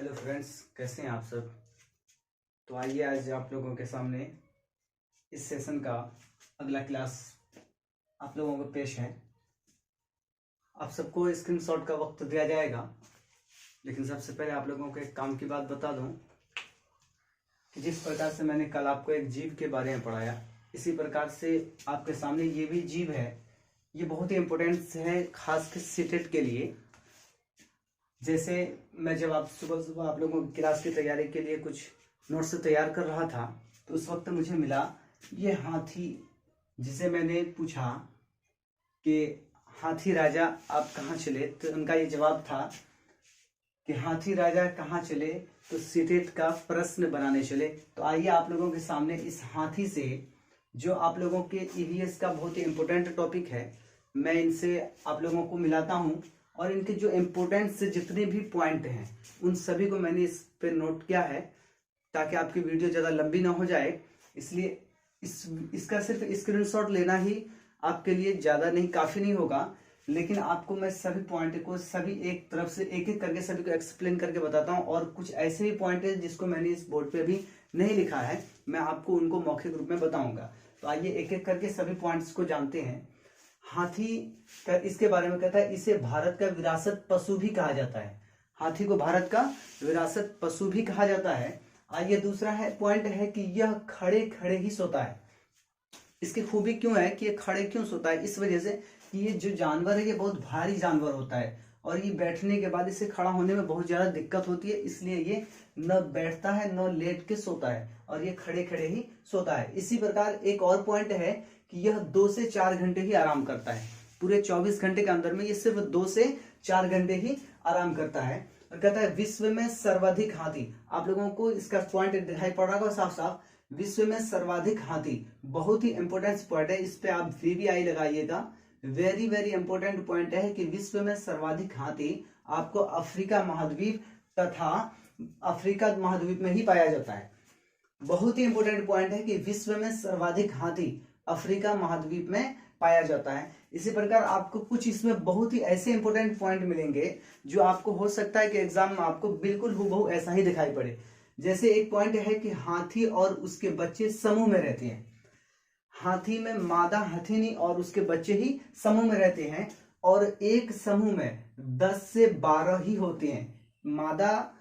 Hello friends, कैसे हैं आप सब। तो आइए आज आप लोगों के सामने इस सेशन का अगला क्लास आप लोगों को पेश है। आप सबको स्क्रीनशॉट का वक्त दिया जाएगा, लेकिन सबसे पहले आप लोगों को एक काम की बात बता दूं कि जिस प्रकार से मैंने कल आपको एक जीव के बारे में पढ़ाया, इसी प्रकार से आपके सामने ये भी जीव है। ये बहुत ही इम्पोर्टेंट है, खास कर सीटेट के लिए। जैसे मैं जब आप सुबह सुबह आप लोगों की क्लास की तैयारी के लिए कुछ नोट्स तैयार कर रहा था, तो उस वक्त मुझे मिला ये हाथी, जिसे मैंने पूछा कि हाथी राजा आप कहाँ चले, तो उनका ये जवाब था कि हाथी राजा कहाँ चले तो सीटेट का प्रश्न बनाने चले। तो आइए आप लोगों के सामने इस हाथी से, जो आप लोगों के ईवीएस का बहुत ही इम्पोर्टेंट टॉपिक है, मैं इनसे आप लोगों को मिलाता हूँ और इनके जो इम्पोर्टेंट से जितने भी पॉइंट हैं उन सभी को मैंने इस पे नोट किया है, ताकि आपकी वीडियो ज़्यादा लंबी ना हो जाए। इसलिए इसका सिर्फ स्क्रीनशॉट लेना ही आपके लिए ज़्यादा नहीं, काफ़ी नहीं होगा, लेकिन आपको मैं सभी पॉइंट को सभी एक तरफ से एक एक करके सभी को एक्सप्लेन करके बताता हूँ। और कुछ ऐसे भी पॉइंट है जिसको मैंने इस बोर्ड पे अभी नहीं लिखा है, मैं आपको उनको मौखिक रूप में बताऊंगा। तो आइए एक एक करके सभी पॉइंट्स को जानते हैं। हाथी का इसके बारे में कहता है, इसे भारत का विरासत पशु भी कहा जाता है। हाथी को भारत का विरासत पशु भी कहा जाता है। आइए दूसरा है पॉइंट है कि यह खड़े खड़े ही सोता है। इसकी खूबी क्यों है कि ये खड़े क्यों सोता है? इस वजह से कि ये जो जानवर है ये बहुत भारी जानवर होता है और ये बैठने के बाद इसे खड़ा होने में बहुत ज्यादा दिक्कत होती है, इसलिए ये न बैठता है न लेट के सोता है और ये खड़े खड़े ही सोता है। इसी प्रकार एक और पॉइंट है कि यह 2 से 4 घंटे ही आराम करता है। पूरे 24 घंटे के अंदर में ये सिर्फ 2 से 4 घंटे ही आराम करता है। और कहता है विश्व में सर्वाधिक हाथी, आप लोगों को इसका पॉइंट दिखाई पड़ रहा होगा साफ साफ, विश्व में सर्वाधिक हाथी, बहुत ही इंपोर्टेंट पॉइंट है, इस पे आप VVI लगाइएगा। वेरी वेरी इंपोर्टेंट पॉइंट है कि विश्व में सर्वाधिक हाथी आपको अफ्रीका महाद्वीप तथा अफ्रीका महाद्वीप में ही पाया जाता है। बहुत ही इंपोर्टेंट पॉइंट है कि विश्व में सर्वाधिक हाथी अफ्रीका महाद्वीप में पाया जाता है। इसी प्रकार आपको कुछ इसमें बहुत ही ऐसे इंपोर्टेंट पॉइंट मिलेंगे जो आपको हो सकता है कि एग्जाम में आपको बिल्कुल हूबहू ऐसा ही दिखाई पड़े। जैसे एक पॉइंट है कि हाथी और उसके बच्चे समूह में रहते हैं। हाथी में मादा हथिनी और उसके बच्चे ही समूह में रहते हैं और एक समूह में 10 से 12 ही होते हैं। मादा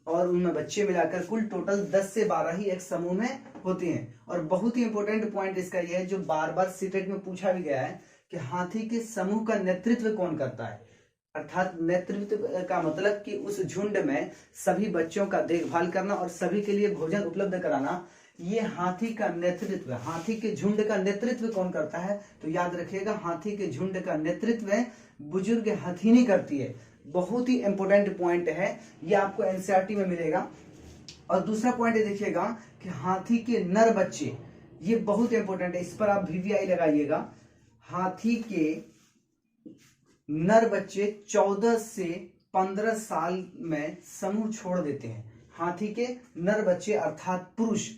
और उनमें बच्चे मिलाकर कुल टोटल 10 से 12 ही एक समूह में होते हैं। और बहुत ही इंपॉर्टेंट पॉइंट इसका यह है, जो बार बार सीटेट में पूछा भी गया है, कि हाथी के समूह का नेतृत्व कौन करता है। अर्थात नेतृत्व का मतलब कि उस झुंड में सभी बच्चों का देखभाल करना और सभी के लिए भोजन उपलब्ध कराना, ये हाथी का नेतृत्व, हाथी के झुंड का नेतृत्व कौन करता है? तो याद रखिएगा, हाथी के झुंड का नेतृत्व बुजुर्ग हथिनी करती है। बहुत ही इंपॉर्टेंट पॉइंट है, ये आपको एनसीईआरटी में मिलेगा। और दूसरा पॉइंट देखिएगा कि हाथी के नर बच्चे, ये बहुत इंपॉर्टेंट है, इस पर आप VVI लगाइएगा। हाथी के नर बच्चे 14 से 15 साल में समूह छोड़ देते हैं। हाथी के नर बच्चे अर्थात पुरुष,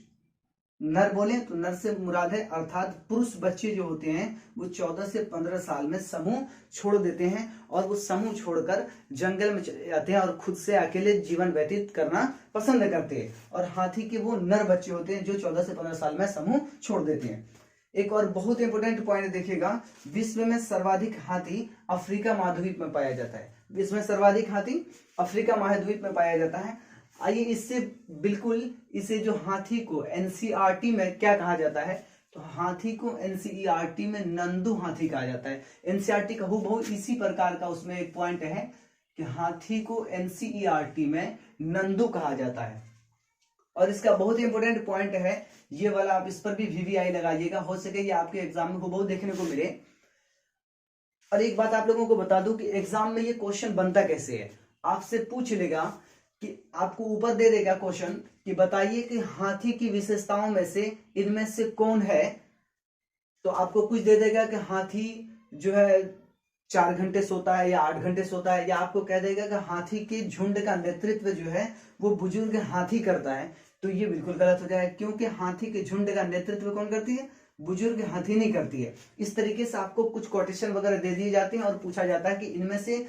नर बोले तो नर से मुराद है, अर्थात पुरुष बच्चे जो होते हैं वो 14 से 15 साल में समूह छोड़ देते हैं और वो समूह छोड़कर जंगल में चले जाते हैं और खुद से अकेले जीवन व्यतीत करना पसंद करते हैं। और हाथी के वो नर बच्चे होते हैं जो 14 से 15 साल में समूह छोड़ देते हैं। एक और बहुत इंपोर्टेंट पॉइंट देखिएगा, विश्व में सर्वाधिक हाथी अफ्रीका महाद्वीप में पाया जाता है। विश्व में सर्वाधिक हाथी अफ्रीका महाद्वीप में पाया जाता है। आइए इससे बिल्कुल, इसे जो हाथी को एनसीईआरटी में क्या कहा जाता है, तो हाथी को एनसीईआरटी में नंदू हाथी कहा जाता है। एनसीईआरटी का हूबहू इसी प्रकार का उसमें एक पॉइंट है कि हाथी को एनसीईआरटी में नंदू कहा जाता है। और इसका बहुत ही इंपॉर्टेंट पॉइंट है ये वाला, आप इस पर भी VVI लगाइएगा, हो सके ये आपके एग्जाम में हूबहू देखने को मिले। और एक बात आप लोगों को बता दूं कि एग्जाम में ये क्वेश्चन बनता कैसे है। आपसे पूछ लेगा कि आपको ऊपर दे देगा क्वेश्चन कि बताइए कि हाथी की विशेषताओं में से इनमें से कौन है, तो आपको कुछ दे देगा कि हाथी जो है 4 घंटे सोता है या 8 घंटे सोता है, या आपको कह देगा कि हाथी के झुंड का नेतृत्व जो है वो बुजुर्ग हाथी करता है। तो ये बिल्कुल गलत हो जाएगा, क्योंकि हाथी के झुंड का नेतृत्व कौन करती है? बुजुर्ग हथिनी करती है। इस तरीके से आपको कुछ कोटेशन वगैरह दे दिए जाते हैं और पूछा जाता है कि इनमें से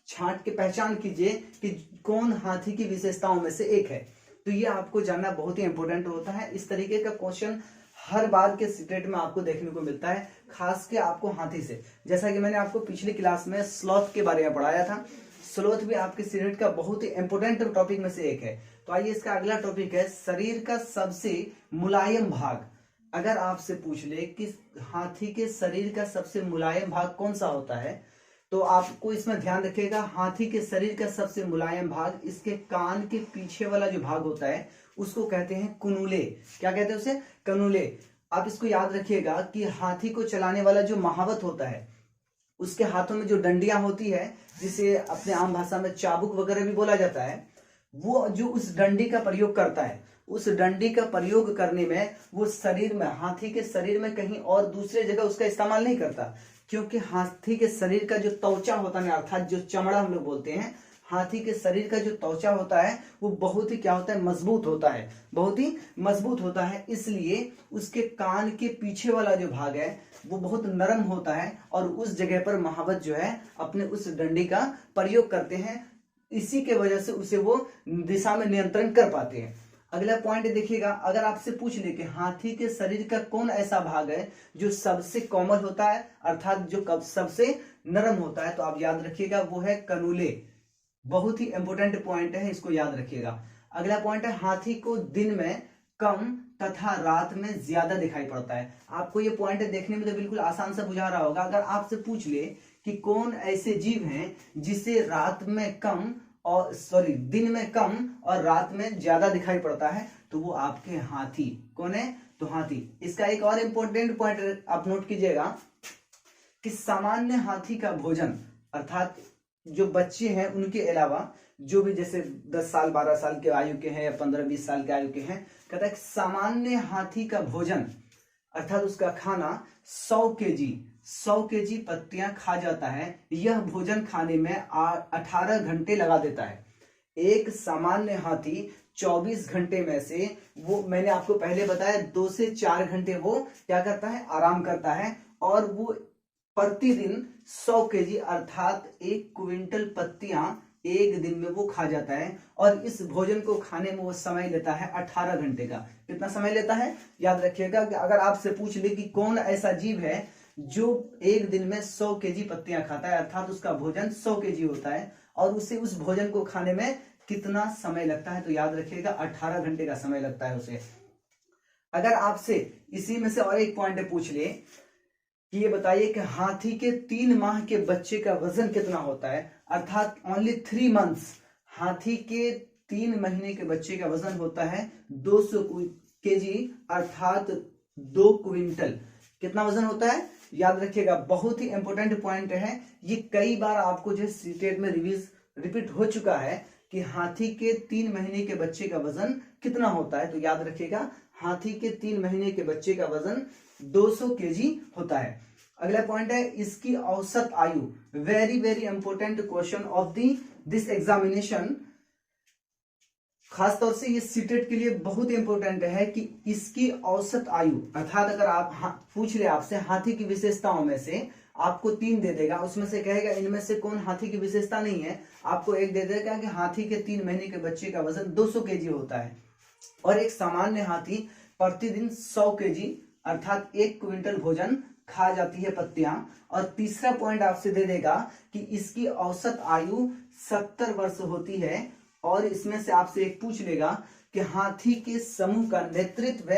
छांट के पहचान कीजिए कि कौन हाथी की विशेषताओं में से एक है। तो ये आपको जानना बहुत ही इंपॉर्टेंट होता है। इस तरीके का क्वेश्चन हर बार के सीटेट में आपको देखने को मिलता है, खास के आपको हाथी से। जैसा कि मैंने आपको पिछली क्लास में स्लॉथ के बारे में पढ़ाया था, स्लॉथ भी आपके सीटेट का बहुत ही इंपॉर्टेंट टॉपिक में से एक है। तो आइए इसका अगला टॉपिक है शरीर का सबसे मुलायम भाग। अगर आपसे पूछ ले कि हाथी के शरीर का सबसे मुलायम भाग कौन सा होता है, तो आपको इसमें ध्यान रखिएगा, हाथी के शरीर का सबसे मुलायम भाग इसके कान के पीछे वाला जो भाग होता है उसको कहते हैं कुनूले। क्या कहते हैं उसे? कनूले। आप इसको याद रखिएगा कि हाथी को चलाने वाला जो महावत होता है उसके हाथों में जो डंडियां होती है, जिसे अपने आम भाषा में चाबुक वगैरह भी बोला जाता है, वो जो उस डंडी का प्रयोग करता है, उस डंडी का प्रयोग करने में वो शरीर में, हाथी के शरीर में कहीं और दूसरे जगह उसका इस्तेमाल नहीं करता, क्योंकि हाथी के शरीर का जो त्वचा होता है, अर्थात जो चमड़ा हम लोग बोलते हैं, हाथी के शरीर का जो त्वचा होता है वो बहुत ही क्या होता है? मजबूत होता है, बहुत ही मजबूत होता है। इसलिए उसके कान के पीछे वाला जो भाग है वो बहुत नरम होता है और उस जगह पर महावत जो है अपने उस डंडी का प्रयोग करते हैं। इसी के वजह से उसे वो दिशा में नियंत्रण कर पाते हैं। अगला पॉइंट देखिएगा, अगर आपसे पूछ ले कि हाथी के शरीर का कौन ऐसा भाग है जो सबसे कोमल होता है, अर्थात जो सबसे नरम होता है, तो आप याद रखिएगा वो है कनूले। बहुत ही इंपॉर्टेंट पॉइंट है, इसको याद रखिएगा। अगला पॉइंट है हाथी को दिन में कम तथा रात में ज्यादा दिखाई पड़ता है। आपको ये पॉइंट देखने में तो बिल्कुल आसान सा बुझा रहा होगा। अगर आपसे पूछ ले कि कौन ऐसे जीव हैं जिसे रात में कम और दिन में कम और रात में ज्यादा दिखाई पड़ता है, तो वो आपके हाथी। कौन है? तो हाथी। इसका एक और इंपॉर्टेंट पॉइंट आप नोट कीजिएगा कि सामान्य हाथी का भोजन, अर्थात जो बच्चे हैं उनके अलावा जो भी जैसे 10 साल 12 साल के आयु के हैं या 15-20 साल के आयु के हैं, कहता है सामान्य हाथी का भोजन अर्थात उसका खाना 100 केजी पत्तियां खा जाता है। यह भोजन खाने में 18 घंटे लगा देता है। एक सामान्य हाथी 24 घंटे में से वो, मैंने आपको पहले बताया, 2 से 4 घंटे वो क्या करता है? आराम करता है। और वो प्रतिदिन 100 केजी अर्थात 1 क्विंटल पत्तियां एक दिन में वो खा जाता है। और इस भोजन को खाने में वो समय लेता है 18 घंटे का। कितना समय लेता है? याद रखिएगा कि अगर आपसे पूछ ले कि कौन ऐसा जीव है जो एक दिन में 100 केजी पत्तियां खाता है, अर्थात उसका भोजन 100 केजी होता है, और उसे उस भोजन को खाने में कितना समय लगता है, तो याद रखिएगा 18 घंटे का समय लगता है उसे। अगर आपसे इसी में से और एक पॉइंट पूछ ले कि ये बताइए कि हाथी के 3 माह के बच्चे का वजन कितना होता है, अर्थात ओनली 3 मंथ्स, हाथी के 3 महीने के बच्चे का वजन होता है 200 केजी अर्थात 2 क्विंटल। कितना वजन होता है? याद रखिएगा, बहुत ही इंपॉर्टेंट पॉइंट है। ये कई बार आपको जो सीटेट में रिपीट हो चुका है कि हाथी के 3 महीने के बच्चे का वजन कितना होता है। तो याद रखिएगा, हाथी के 3 महीने के बच्चे का वजन 200 केजी होता है। अगला पॉइंट है इसकी औसत आयु। Very very important question of this examination. खासतौर से ये सीटेट के लिए बहुत इंपॉर्टेंट है कि इसकी औसत आयु, अर्थात अगर आप पूछ ले आपसे हाथी की विशेषताओं में से, आपको 3 दे देगा, उसमें से कहेगा इनमें से कौन हाथी की विशेषता नहीं है, आपको एक दे देगा कि हाथी के 3 महीने के बच्चे का वजन 200 केजी होता है और एक सामान्य हाथी प्रतिदिन 100 केजी अर्थात 1 क्विंटल भोजन खा जाती है पत्तियां। और तीसरा पॉइंट आपसे दे देगा कि इसकी औसत आयु 70 वर्ष होती है। और इसमें से आपसे एक पूछ लेगा कि हाथी के समूह का नेतृत्व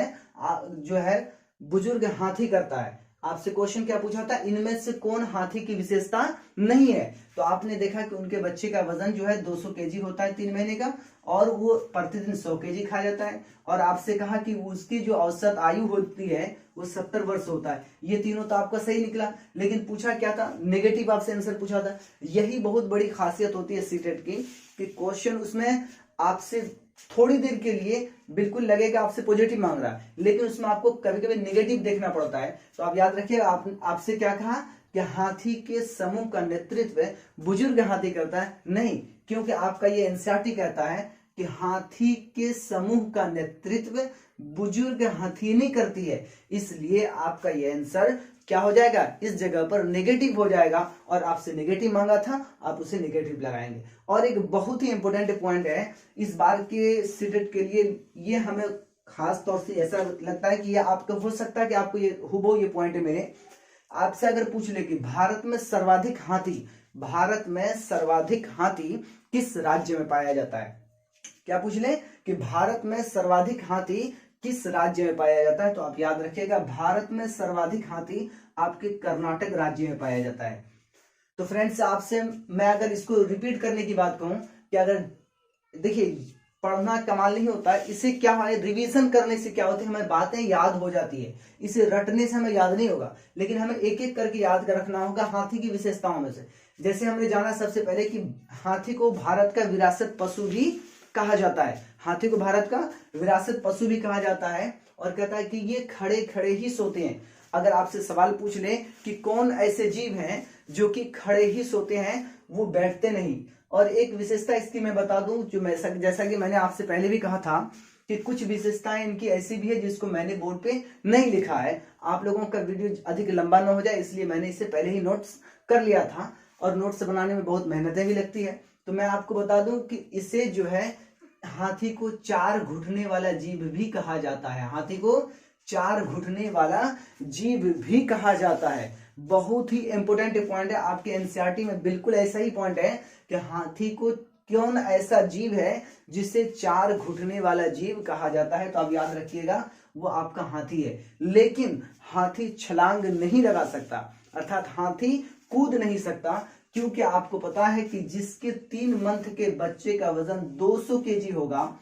जो है बुजुर्ग हाथी करता है। आपसे क्वेश्चन क्या पूछा था? इनमें से कौन हाथी की विशेषता नहीं है? तो आपने देखा कि उनके बच्चे का वजन जो है 200 केजी होता है 3 महीने का, और वो प्रतिदिन 100 केजी खा जाता है। और आपसे कहा कि उसकी जो औसत आयु होती है वो 70 वर्ष होता है। ये तीनों तो आपका सही निकला, लेकिन पूछा क्या था? नेगेटिव आपसे आंसर पूछा था। यही बहुत बड़ी खासियत होती है सीटेट की कि क्वेश्चन उसमें आपसे थोड़ी देर के लिए बिल्कुल लगेगा आपसे पॉजिटिव मांग रहा है, लेकिन उसमें आपको कभी कभी नेगेटिव देखना पड़ता है। तो आप याद रखिए, आपसे क्या कहा कि हाथी के समूह का नेतृत्व बुजुर्ग हाथी करता है? नहीं, क्योंकि आपका ये एनसीईआरटी कहता है कि हाथी के समूह का नेतृत्व बुजुर्ग हाथी नहीं करती है। इसलिए आपका ये आंसर क्या हो जाएगा, इस जगह पर नेगेटिव हो जाएगा, और आपसे नेगेटिव मांगा था, आप उसे नेगेटिव लगाएंगे। और एक बहुत ही इंपॉर्टेंट पॉइंट है इस बार के सीटेट के लिए, ये हमें खास तौर से ऐसा लगता है कि ये आपको हो सकता है कि आपको ये हुबहू ये पॉइंट है मेरे, आपसे अगर पूछ ले कि भारत में सर्वाधिक हाथी किस राज्य में पाया जाता है, क्या पूछ ले कि भारत में सर्वाधिक हाथी किस राज्य में पाया जाता है, तो आप याद रखिएगा भारत में सर्वाधिक हाथी आपके कर्नाटक राज्य में पाया जाता है। तो फ्रेंड्स, आपसे मैं अगर इसको रिपीट करने की बात कहूं कि अगर देखिए पढ़ना कमाल नहीं होता है, इसे क्या है रिवीजन करने से क्या होता है, हमें बातें याद हो जाती है, इसे रटने से हमें याद नहीं होगा, लेकिन हमें एक एक करके याद कर रखना होगा हाथी की विशेषताओं में से। जैसे हमने जाना सबसे पहले कि हाथी को भारत का विरासत पशु भी कहा जाता है, हाथी को भारत का विरासत पशु भी कहा जाता है, और कहता है कि ये खड़े खड़े ही सोते हैं। अगर आपसे सवाल पूछ ले कि कौन ऐसे जीव हैं जो कि खड़े ही सोते हैं, वो बैठते नहीं। और एक विशेषता इसकी मैं बता दूं, जो जैसा कि मैंने आपसे पहले भी कहा था कि कुछ विशेषताएं इनकी ऐसी भी है जिसको मैंने बोर्ड पे नहीं लिखा है, आप लोगों का वीडियो अधिक लंबा ना हो जाए इसलिए मैंने इसे पहले ही नोट्स कर लिया था, और नोट्स बनाने में बहुत मेहनतें भी लगती है। तो मैं आपको बता दूं कि इसे जो है हाथी को 4 घुटने वाला जीव भी कहा जाता है, हाथी को 4 घुटने वाला जीव भी कहा जाता है। बहुत ही इंपॉर्टेंट पॉइंट है, आपके एनसीईआरटी में बिल्कुल ऐसा ही पॉइंट है कि हाथी को कौन ऐसा जीव है जिसे 4 घुटने वाला जीव कहा जाता है, तो आप याद रखिएगा वो आपका हाथी है। लेकिन हाथी छलांग नहीं लगा सकता, अर्थात हाथी कूद नहीं सकता, क्योंकि आपको पता है कि जिसके 3 मंथ के बच्चे का वजन 200 केजी होगा,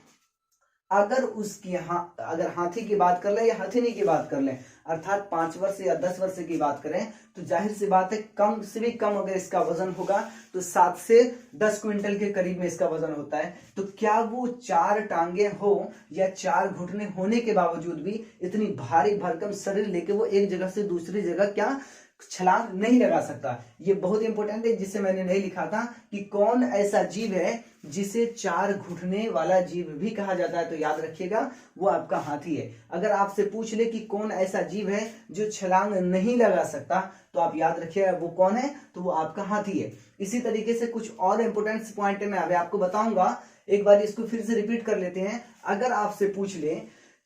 अगर उसकी अगर हाथी की बात कर ले या हथिनी की बात कर ले, अर्थात 5 वर्ष या 10 वर्ष की बात करें, तो जाहिर सी बात है कम से भी कम अगर इसका वजन होगा तो 7 से 10 क्विंटल के करीब में इसका वजन होता है। तो क्या वो 4 टांगे हो या 4 घुटने होने के बावजूद भी इतनी भारी भरकम शरीर लेके वो एक जगह से दूसरी जगह क्या छलांग नहीं लगा सकता। ये बहुत इंपॉर्टेंट है, जिसे मैंने नहीं लिखा था कि कौन ऐसा जीव है जिसे 4 घुटने वाला जीव भी कहा जाता है, तो याद रखिएगा वो आपका हाथी है। अगर आपसे पूछ ले कि कौन ऐसा जीव है जो छलांग नहीं लगा सकता, तो आप याद रखिएगा वो कौन है, तो वो आपका हाथी है। इसी तरीके से कुछ और इंपॉर्टेंट पॉइंट मैं अभी आपको बताऊंगा, एक बार इसको फिर से रिपीट कर लेते हैं। अगर आपसे पूछ ले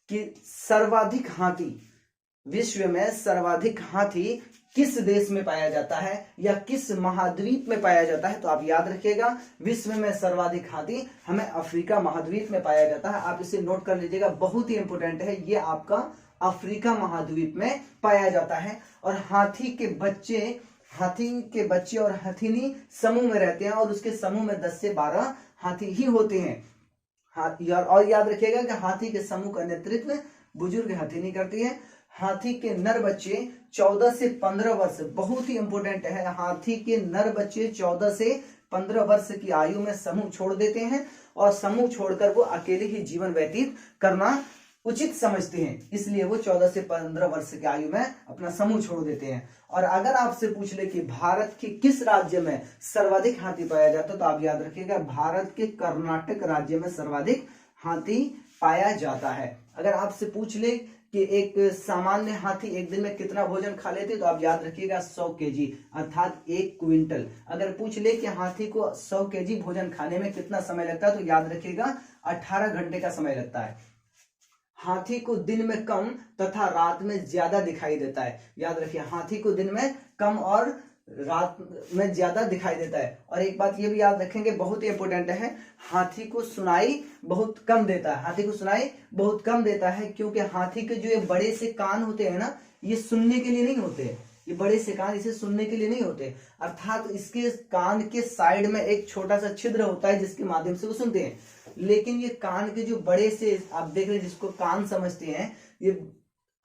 कि सर्वाधिक हाथी, विश्व में सर्वाधिक हाथी किस देश में पाया जाता है या किस महाद्वीप में पाया जाता है, तो आप याद रखिएगा विश्व में सर्वाधिक हाथी हमें अफ्रीका महाद्वीप में पाया जाता है। आप इसे नोट कर लीजिएगा, बहुत ही इंपॉर्टेंट है, ये आपका अफ्रीका महाद्वीप में पाया जाता है। और हाथी के बच्चे और हथिनी समूह में रहते हैं, और उसके समूह में 10 से 12 हाथी ही होते हैं। और याद रखिएगा कि हाथी के समूह का नेतृत्व बुजुर्ग हथिनी करती है। हाथी के नर बच्चे 14 से 15 वर्ष, बहुत ही इंपॉर्टेंट है, हाथी के नर बच्चे 14 से 15 वर्ष की आयु में समूह छोड़ देते हैं, और समूह छोड़कर वो अकेले ही जीवन व्यतीत करना उचित समझते हैं, इसलिए वो 14 से 15 वर्ष की आयु में अपना समूह छोड़ देते हैं। और अगर आपसे पूछ ले कि भारत के किस राज्य में सर्वाधिक हाथी पाया जाता है, तो आप याद रखिएगा भारत के कर्नाटक राज्य में सर्वाधिक हाथी पाया जाता है। अगर आपसे पूछ ले कि एक सामान्य हाथी एक दिन में कितना भोजन खा लेते, तो आप याद रखिएगा 100 केजी, अर्थात 1 क्विंटल। अगर पूछ ले कि हाथी को 100 केजी भोजन खाने में कितना समय लगता है, तो याद रखिएगा 18 घंटे का समय लगता है। हाथी को दिन में कम तथा रात में ज्यादा दिखाई देता है, याद रखिए हाथी को दिन में कम और रात में ज्यादा दिखाई देता है। और एक बात ये भी याद रखेंगे, बहुत ही इंपॉर्टेंट है, हाथी को सुनाई बहुत कम देता है, हाथी को सुनाई बहुत कम देता है, क्योंकि हाथी के जो ये बड़े से कान होते हैं ना, ये सुनने के लिए नहीं होते, ये बड़े से कान इसे सुनने के लिए नहीं होते, अर्थात इसके कान के साइड में एक छोटा सा छिद्र होता है जिसके माध्यम से वो सुनते हैं। लेकिन ये कान के जो बड़े से आप देख रहे हैं जिसको कान समझते हैं, ये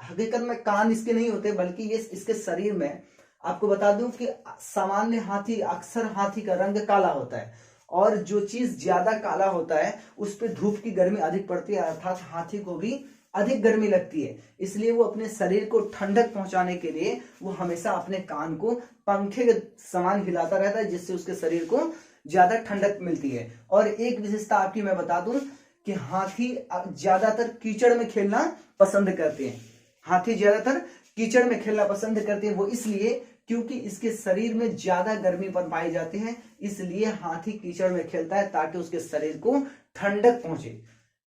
हकीकत में कान इसके नहीं होते, बल्कि ये इसके शरीर में, आपको बता दूं कि सामान्य हाथी, अक्सर हाथी का रंग काला होता है, और जो चीज ज्यादा काला होता है उस पर धूप की गर्मी अधिक पड़ती है, अर्थात हाथी को भी अधिक गर्मी लगती है, इसलिए वो अपने शरीर को ठंडक पहुंचाने के लिए वो हमेशा अपने कान को पंखे के समान हिलाता रहता है, जिससे उसके शरीर को ज्यादा ठंडक मिलती है। और एक विशेषता आपकी मैं बता दूं कि हाथी ज्यादातर कीचड़ में खेलना पसंद करते हैं, हाथी ज्यादातर कीचड़ में खेलना पसंद करते हैं, वो इसलिए क्योंकि इसके शरीर में ज्यादा गर्मी पर पाई जाती है, इसलिए हाथी कीचड़ में खेलता है ताकि उसके शरीर को ठंडक पहुंचे।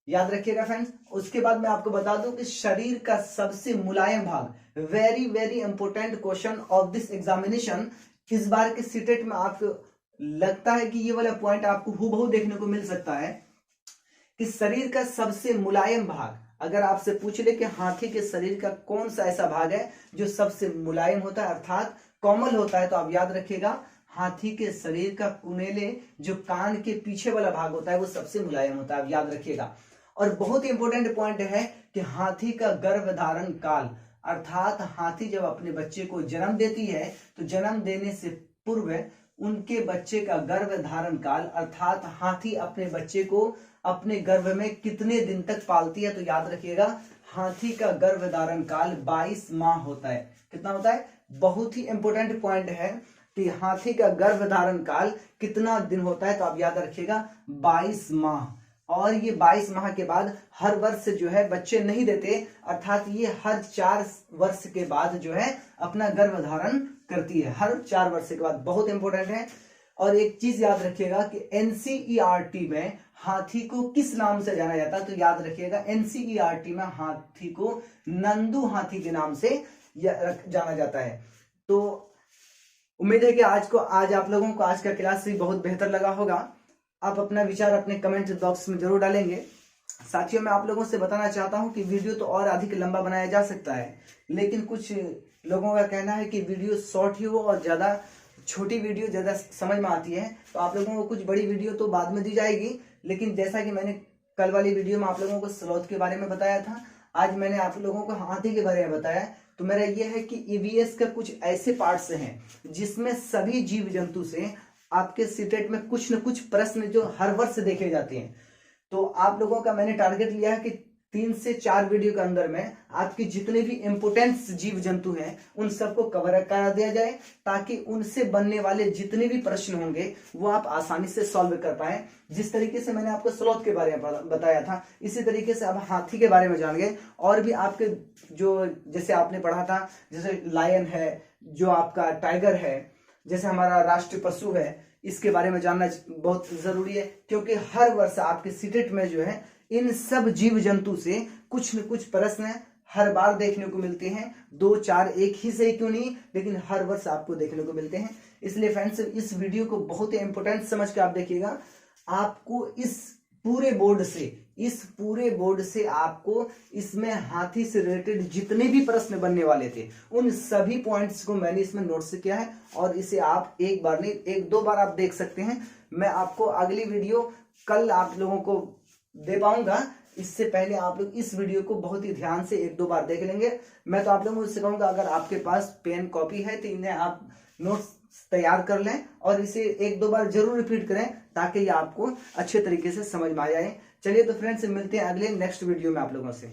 याद रखिएगा फ्रेंड्स। उसके बाद मैं आपको बता दूं कि शरीर का सबसे मुलायम भाग, very very important question of this examination, इस बार के सीटेट में आपको लगता है कि ये वाला पॉइंट आपको हूबहू देखने को मिल सकता है कि शरीर का सबसे मुलायम भाग, अगर आपसे पूछ ले कि हाथी के शरीर का कौन सा ऐसा भाग है जो सबसे मुलायम होता है अर्थात कोमल होता है, तो आप याद रखिएगा हाथी के शरीर का कुनेले, जो कान के पीछे वाला भाग होता है, वो सबसे मुलायम होता है, आप याद रखिएगा। और बहुत ही इंपॉर्टेंट पॉइंट है कि हाथी का गर्भधारण काल, अर्थात हाथी जब अपने बच्चे को जन्म देती है तो जन्म देने से पूर्व उनके बच्चे का गर्भधारण काल, अर्थात हाथी अपने बच्चे को अपने गर्भ में कितने दिन तक पालती है, तो याद रखिएगा हाथी का गर्भधारण काल 22 माह होता है। कितना होता है? बहुत ही इंपॉर्टेंट पॉइंट है कि हाथी का गर्भधारण काल कितना दिन होता है, तो आप याद रखिएगा 22 माह। और ये 22 माह के बाद हर वर्ष जो है बच्चे नहीं देते, अर्थात ये हर 4 वर्ष के बाद जो है अपना गर्भधारण करती है, हर 4 वर्ष के बाद। बहुत इंपॉर्टेंट है। और एक चीज याद रखिएगा कि एनसीईआरटी में हाथी को किस नाम से जाना जाता है, तो याद रखिएगा एनसीईआरटी में हाथी को नंदू हाथी के नाम से जाना जाता है। तो उम्मीद है कि आज आप लोगों को आज का क्लास भी बहुत बेहतर लगा होगा। आप अपना विचार अपने कमेंट बॉक्स में जरूर डालेंगे। साथियों, मैं आप लोगों से बताना चाहता हूं कि वीडियो तो और अधिक लंबा बनाया जा सकता है, लेकिन कुछ लोगों का कहना है कि वीडियो शॉर्ट ही हो और ज्यादा छोटी वीडियो ज्यादा समझ में आती है, तो आप लोगों को कुछ बड़ी वीडियो तो बाद में दी जाएगी। लेकिन जैसा कि मैंने कल वाली वीडियो में आप लोगों को स्लॉथ के बारे में बताया था, आज मैंने आप लोगों को हाथी के बारे में बताया। तो मेरा यह है कि ईवीएस का कुछ ऐसे पार्ट्स हैं जिसमें सभी जीव जंतु से आपके सीटेट में कुछ न कुछ प्रश्न जो हर वर्ष देखे जाते हैं। तो आप लोगों का मैंने टारगेट लिया है कि 3 से 4 वीडियो के अंदर में आपके जितने भी इम्पोर्टेंट जीव जंतु हैं उन सबको कवर करा दिया जाए, ताकि उनसे बनने वाले जितने भी प्रश्न होंगे वो आप आसानी से सॉल्व कर पाए। जिस तरीके से मैंने आपको स्लॉथ के बारे में बताया था, इसी तरीके से आप हाथी के बारे में जान गए। और भी आपके जो जैसे आपने पढ़ा था, जैसे लायन है, जो आपका टाइगर है, जैसे हमारा राष्ट्रीय पशु है, इसके बारे में जानना बहुत जरूरी है, क्योंकि हर वर्ष आपके सीटेट में जो है इन सब जीव जंतु से कुछ न कुछ प्रश्न हर बार देखने को मिलते हैं। 2 4 एक ही से क्यों नहीं, लेकिन हर वर्ष आपको देखने को मिलते हैं। इसलिए फ्रेंड्स, इस वीडियो को बहुत ही इंपॉर्टेंट समझ के आप देखिएगा। आपको इस पूरे बोर्ड से आपको इसमें हाथी से रिलेटेड जितने भी प्रश्न बनने वाले थे उन सभी पॉइंट्स को मैंने इसमें नोट्स किया है, और इसे आप एक बार नहीं 1-2 बार आप देख सकते हैं। मैं आपको अगली वीडियो कल आप लोगों को दे पाऊंगा, इससे पहले आप लोग इस वीडियो को बहुत ही ध्यान से 1-2 बार देख लेंगे। मैं तो आप लोगों से कहूंगा, अगर आपके पास पेन कॉपी है तो इन्हें आप नोट्स तैयार कर लें और इसे 1-2 बार जरूर रिपीट करें, ताकि ये आपको अच्छे तरीके से समझ में आ जाए। चलिए तो फ्रेंड्स, मिलते हैं अगले नेक्स्ट वीडियो में आप लोगों से।